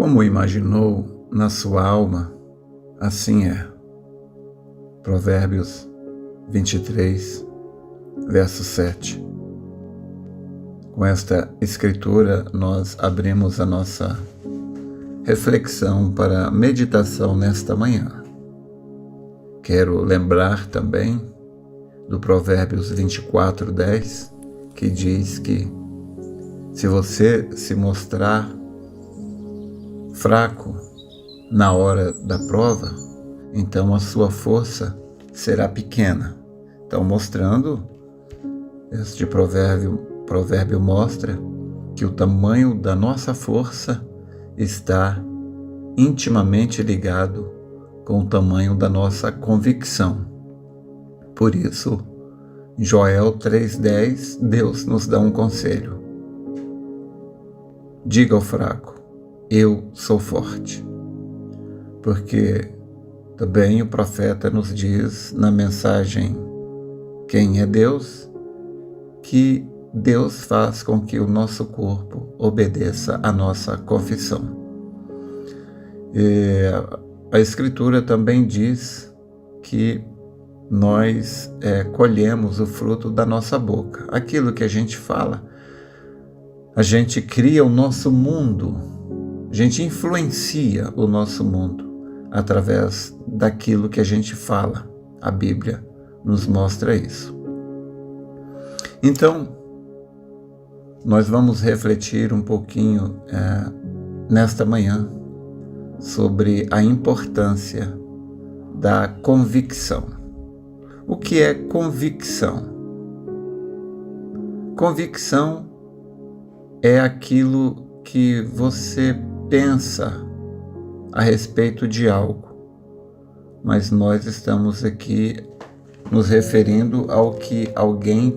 Como imaginou na sua alma, assim é. Provérbios 23, verso 7. Com esta escritura, nós abrimos a nossa reflexão para meditação nesta manhã. Quero lembrar também do Provérbios 24:10, que diz que se você se mostrar fraco na hora da prova, então a sua força será pequena. Então, mostrando, este provérbio mostra que o tamanho da nossa força está intimamente ligado com o tamanho da nossa convicção. Por isso, em Joel 3:10, Deus nos dá um conselho. Diga ao fraco: eu sou forte. Porque também o profeta nos diz na mensagem Quem é Deus? Que Deus faz com que o nosso corpo obedeça à nossa confissão. E a Escritura também diz que nós colhemos o fruto da nossa boca. Aquilo que a gente fala, a gente cria o nosso mundo, a gente influencia o nosso mundo através daquilo que a gente fala. A Bíblia nos mostra isso. Então, nós vamos refletir um pouquinho nesta manhã sobre a importância da convicção. O que é convicção? Convicção é aquilo que você pensa a respeito de algo, mas nós estamos aqui nos referindo ao que alguém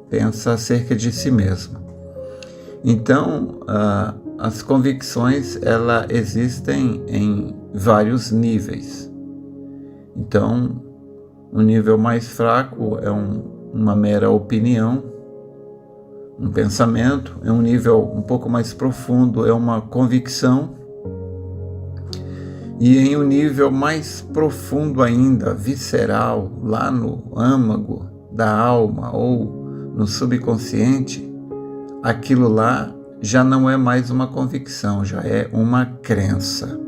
pensa acerca de si mesmo. Então, as convicções, elas existem em vários níveis. Então, um nível mais fraco é uma mera opinião, um pensamento. É um nível um pouco mais profundo, é uma convicção. E em um nível mais profundo ainda, visceral, lá no âmago da alma ou no subconsciente, aquilo lá já não é mais uma convicção, já é uma crença.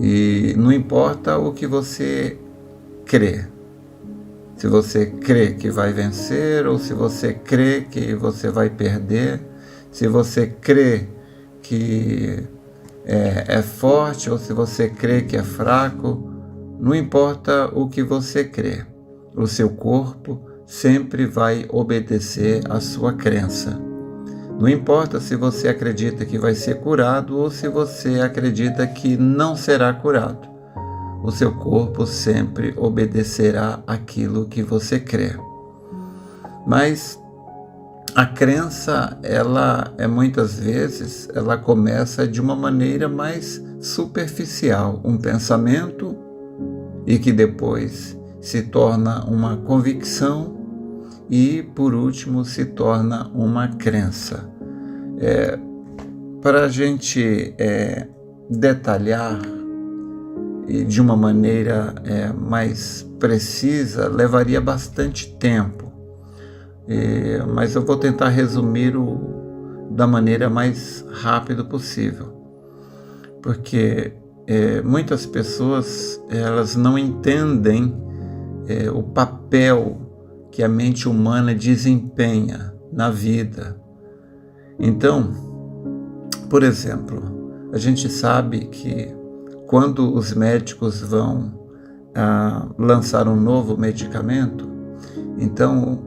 E não importa o que você crê. Se você crê que vai vencer ou se você crê que você vai perder, se você crê que é forte ou se você crê que é fraco, não importa o que você crê, o seu corpo sempre vai obedecer à sua crença. Não importa se você acredita que vai ser curado ou se você acredita que não será curado, o seu corpo sempre obedecerá àquilo que você crê. Mas a crença, ela muitas vezes, ela começa de uma maneira mais superficial, um pensamento, e que depois se torna uma convicção e, por último, se torna uma crença. Para a gente detalhar e de uma maneira mais precisa, levaria bastante tempo. Mas eu vou tentar resumir da maneira mais rápida possível, porque muitas pessoas elas não entendem o papel que a mente humana desempenha na vida. Então, por exemplo, a gente sabe que quando os médicos vão lançar um novo medicamento, então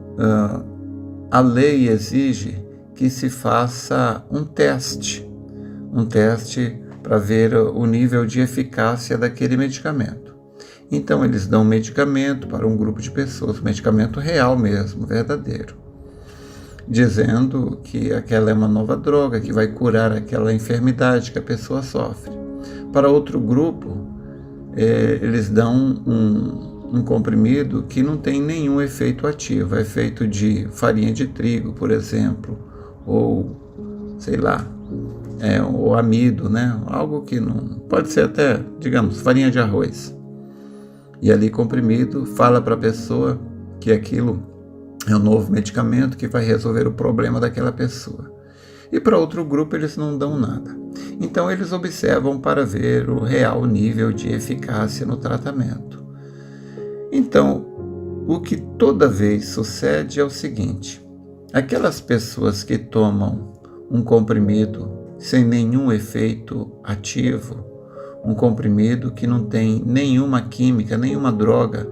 a lei exige que se faça um teste para ver o nível de eficácia daquele medicamento. Então eles dão um medicamento para um grupo de pessoas, um medicamento real mesmo, verdadeiro, dizendo que aquela é uma nova droga que vai curar aquela enfermidade que a pessoa sofre. Para outro grupo, eles dão um comprimido que não tem nenhum efeito ativo, é feito de farinha de trigo, por exemplo, ou, sei lá, o amido, né? Algo que não pode ser até, digamos, farinha de arroz. E ali comprimido fala para a pessoa que aquilo é um novo medicamento que vai resolver o problema daquela pessoa. E para outro grupo eles não dão nada. Então eles observam para ver o real nível de eficácia no tratamento. Então, o que toda vez sucede é o seguinte: aquelas pessoas que tomam um comprimido sem nenhum efeito ativo, um comprimido que não tem nenhuma química, nenhuma droga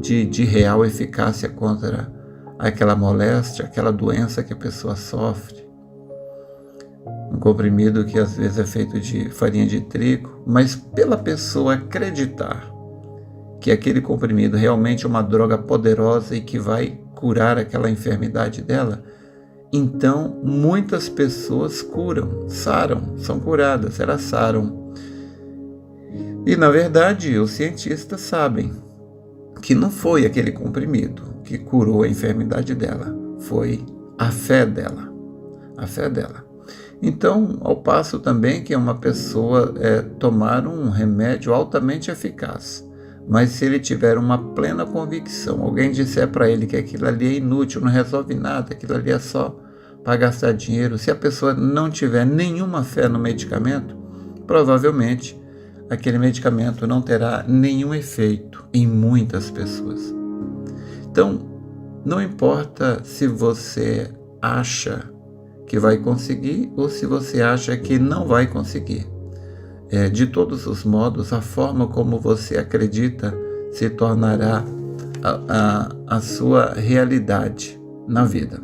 de real eficácia contra aquela moléstia, aquela doença que a pessoa sofre, um comprimido que às vezes é feito de farinha de trigo, mas pela pessoa acreditar que aquele comprimido realmente é uma droga poderosa e que vai curar aquela enfermidade dela, então muitas pessoas curam, saram, são curadas, elas saram. E na verdade os cientistas sabem que não foi aquele comprimido que curou a enfermidade dela, foi a fé dela, a fé dela. Então, ao passo também que uma pessoa tomar um remédio altamente eficaz, mas se ele tiver uma plena convicção, alguém disser para ele que aquilo ali é inútil, não resolve nada, aquilo ali é só para gastar dinheiro, se a pessoa não tiver nenhuma fé no medicamento, provavelmente aquele medicamento não terá nenhum efeito em muitas pessoas. Então, não importa se você acha que vai conseguir ou se você acha que não vai conseguir. De todos os modos, a forma como você acredita se tornará a sua realidade na vida.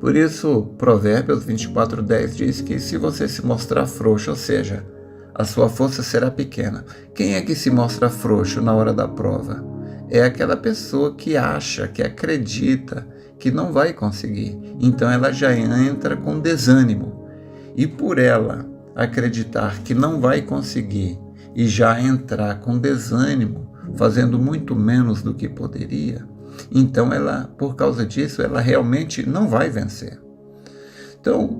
Por isso, Provérbios 24:10 diz que se você se mostrar frouxo, ou seja, a sua força será pequena. Quem é que se mostra frouxo na hora da prova? É aquela pessoa que acha, que acredita que não vai conseguir. Então ela já entra com desânimo. E por ela acreditar que não vai conseguir e já entrar com desânimo, fazendo muito menos do que poderia, então ela, por causa disso, ela realmente não vai vencer. Então,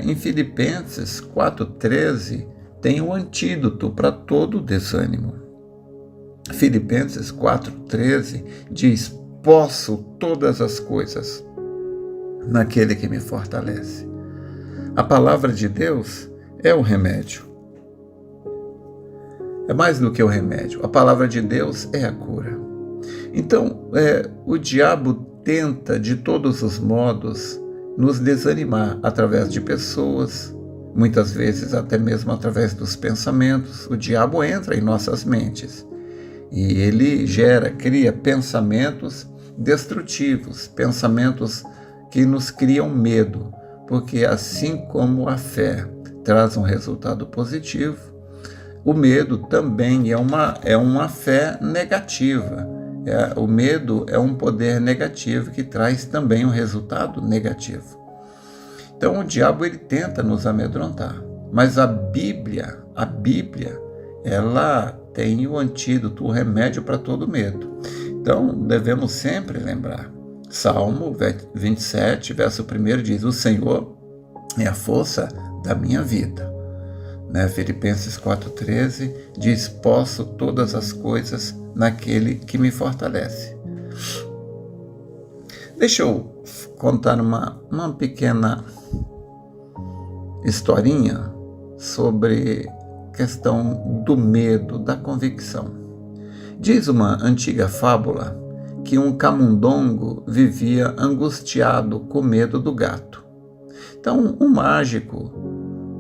em Filipenses 4:13, tem um antídoto para todo desânimo. Filipenses 4:13 diz: posso todas as coisas naquele que me fortalece. A palavra de Deus é o remédio. É mais do que o remédio. A palavra de Deus é a cura. Então, o diabo tenta de todos os modos nos desanimar através de pessoas, muitas vezes até mesmo através dos pensamentos. O diabo entra em nossas mentes e ele cria pensamentos destrutivos, pensamentos que nos criam medo, porque assim como a fé traz um resultado positivo, o medo também é uma fé negativa. O medo é um poder negativo que traz também um resultado negativo. Então o diabo ele tenta nos amedrontar, mas a Bíblia, ela tem o antídoto, o remédio para todo medo. Então devemos sempre lembrar. Salmo 27, verso 1 diz: o Senhor é a força da minha vida. Filipenses 4:13 diz: posso todas as coisas naquele que me fortalece. Deixa eu contar uma pequena historinha sobre questão do medo, da convicção. Diz uma antiga fábula que um camundongo vivia angustiado com medo do gato. Então, um mágico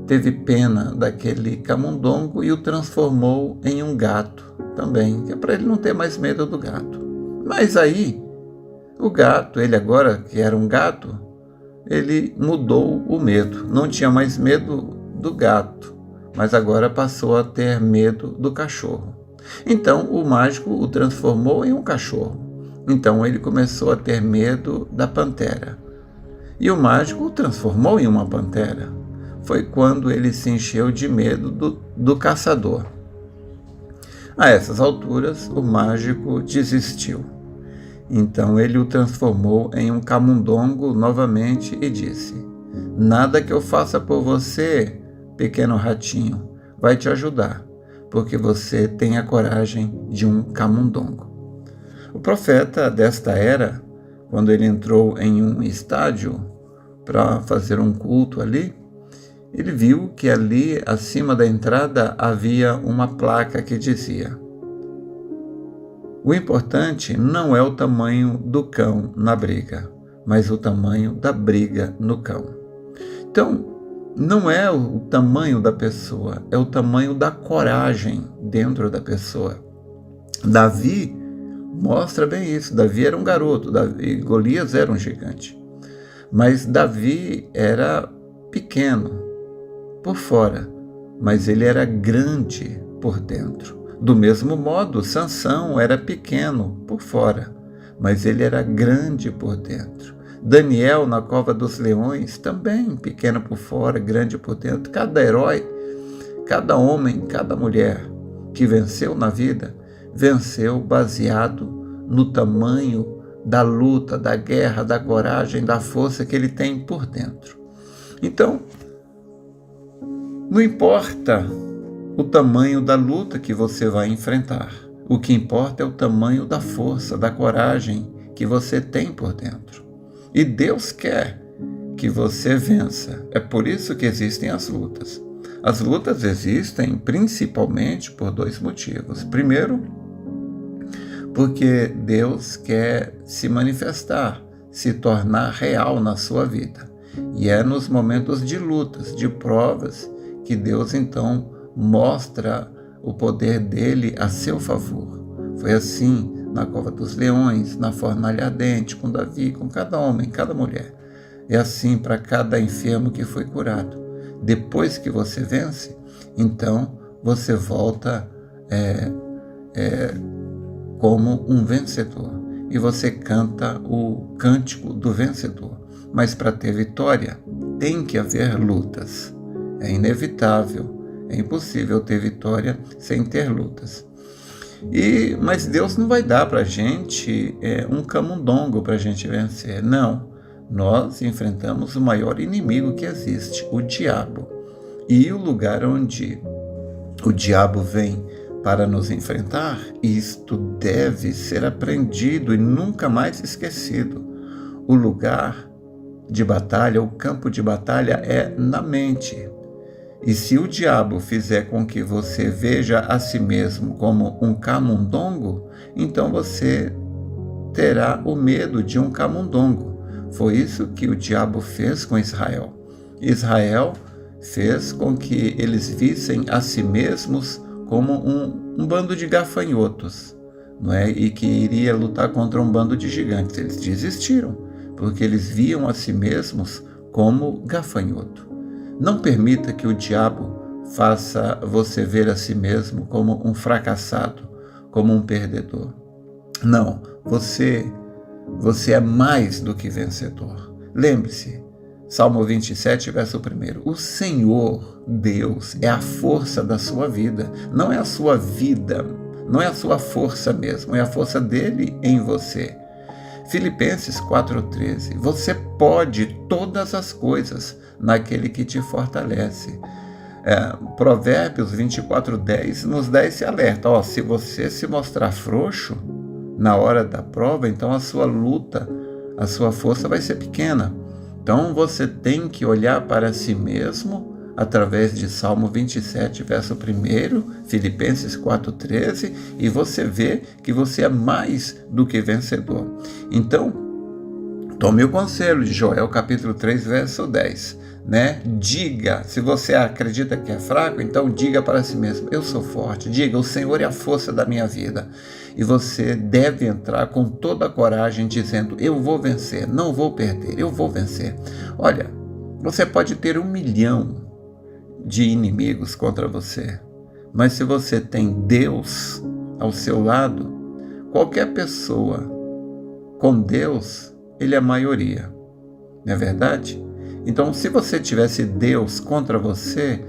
teve pena daquele camundongo e o transformou em um gato também, que é para ele não ter mais medo do gato. Mas aí, o gato, ele agora que era um gato, ele mudou o medo. Não tinha mais medo do gato, mas agora passou a ter medo do cachorro. Então, o mágico o transformou em um cachorro. Então, ele começou a ter medo da pantera. E o mágico o transformou em uma pantera. Foi quando ele se encheu de medo do caçador. A essas alturas, o mágico desistiu. Então ele o transformou em um camundongo novamente e disse: Nada que eu faça por você, pequeno ratinho, vai te ajudar, porque você tem a coragem de um camundongo. O profeta desta era, quando ele entrou em um estádio para fazer um culto ali, ele viu que ali, acima da entrada, havia uma placa que dizia: o importante não é o tamanho do cão na briga, mas o tamanho da briga no cão. Então, não é o tamanho da pessoa, é o tamanho da coragem dentro da pessoa. Davi mostra bem isso. Davi era um garoto, Golias era um gigante. Mas Davi era pequeno por fora, mas ele era grande por dentro. Do mesmo modo, Sansão era pequeno por fora, mas ele era grande por dentro. Daniel, na cova dos leões, também pequeno por fora, grande por dentro. Cada herói, cada homem, cada mulher que venceu na vida, venceu baseado no tamanho da luta, da guerra, da coragem, da força que ele tem por dentro. Então, não importa o tamanho da luta que você vai enfrentar. O que importa é o tamanho da força, da coragem que você tem por dentro. E Deus quer que você vença. É por isso que existem as lutas. As lutas existem principalmente por dois motivos. Primeiro, porque Deus quer se manifestar, se tornar real na sua vida. E é nos momentos de lutas, de provas, que Deus então mostra o poder dele a seu favor. Foi assim na cova dos leões, na fornalha ardente, com Davi, com cada homem, cada mulher. É assim para cada enfermo que foi curado. Depois que você vence, então você volta como um vencedor. E você canta o cântico do vencedor. Mas para ter vitória, tem que haver lutas. É inevitável, é impossível ter vitória sem ter lutas. Mas Deus não vai dar para a gente um camundongo para a gente vencer. Não, nós enfrentamos o maior inimigo que existe, o diabo. E o lugar onde o diabo vem para nos enfrentar, isto deve ser aprendido e nunca mais esquecido. O lugar de batalha, o campo de batalha é na mente. E se o diabo fizer com que você veja a si mesmo como um camundongo, então você terá o medo de um camundongo. Foi isso que o diabo fez com Israel. Israel fez com que eles vissem a si mesmos como um bando de gafanhotos, não é? E que iria lutar contra um bando de gigantes. Eles desistiram, porque eles viam a si mesmos como gafanhoto. Não permita que o diabo faça você ver a si mesmo como um fracassado, como um perdedor. Não, você é mais do que vencedor. Lembre-se, Salmo 27, verso 1. O Senhor, Deus, é a força da sua vida. Não é a sua vida, não é a sua força mesmo, é a força dele em você. Filipenses 4,13. Você pode todas as coisas naquele que te fortalece. Provérbios 24:10 nos dá esse alerta. Se você se mostrar frouxo na hora da prova, então a sua luta, a sua força vai ser pequena. Então você tem que olhar para si mesmo através de Salmo 27, verso 1, Filipenses 4,13, e você vê que você é mais do que vencedor. Então, tome o conselho de Joel, capítulo 3, verso 10. Diga, se você acredita que é fraco, então diga para si mesmo: eu sou forte. Diga: o Senhor é a força da minha vida. E você deve entrar com toda a coragem dizendo: eu vou vencer, não vou perder, eu vou vencer. Olha, você pode ter 1 milhão de inimigos contra você, mas se você tem Deus ao seu lado, qualquer pessoa com Deus, ele é a maioria, não é verdade? Então, se você tivesse Deus contra você,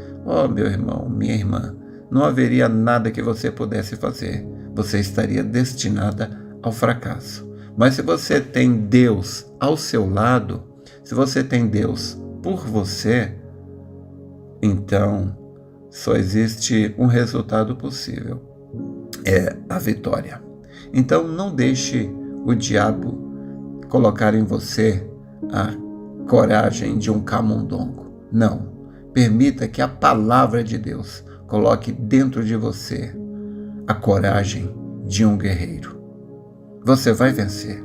meu irmão, minha irmã, não haveria nada que você pudesse fazer. Você estaria destinada ao fracasso. Mas se você tem Deus ao seu lado, se você tem Deus por você, então só existe um resultado possível: é a vitória. Então não deixe o diabo colocar em você a coragem de um camundongo. Não. Permita que a palavra de Deus coloque dentro de você a coragem de um guerreiro. Você vai vencer.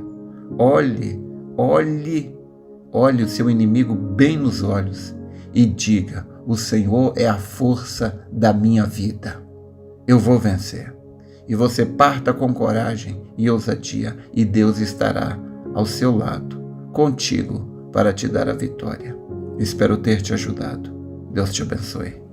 Olhe o seu inimigo bem nos olhos e diga: o Senhor é a força da minha vida. Eu vou vencer. E você parta com coragem e ousadia, e Deus estará ao seu lado, contigo, para te dar a vitória. Espero ter te ajudado. Deus te abençoe.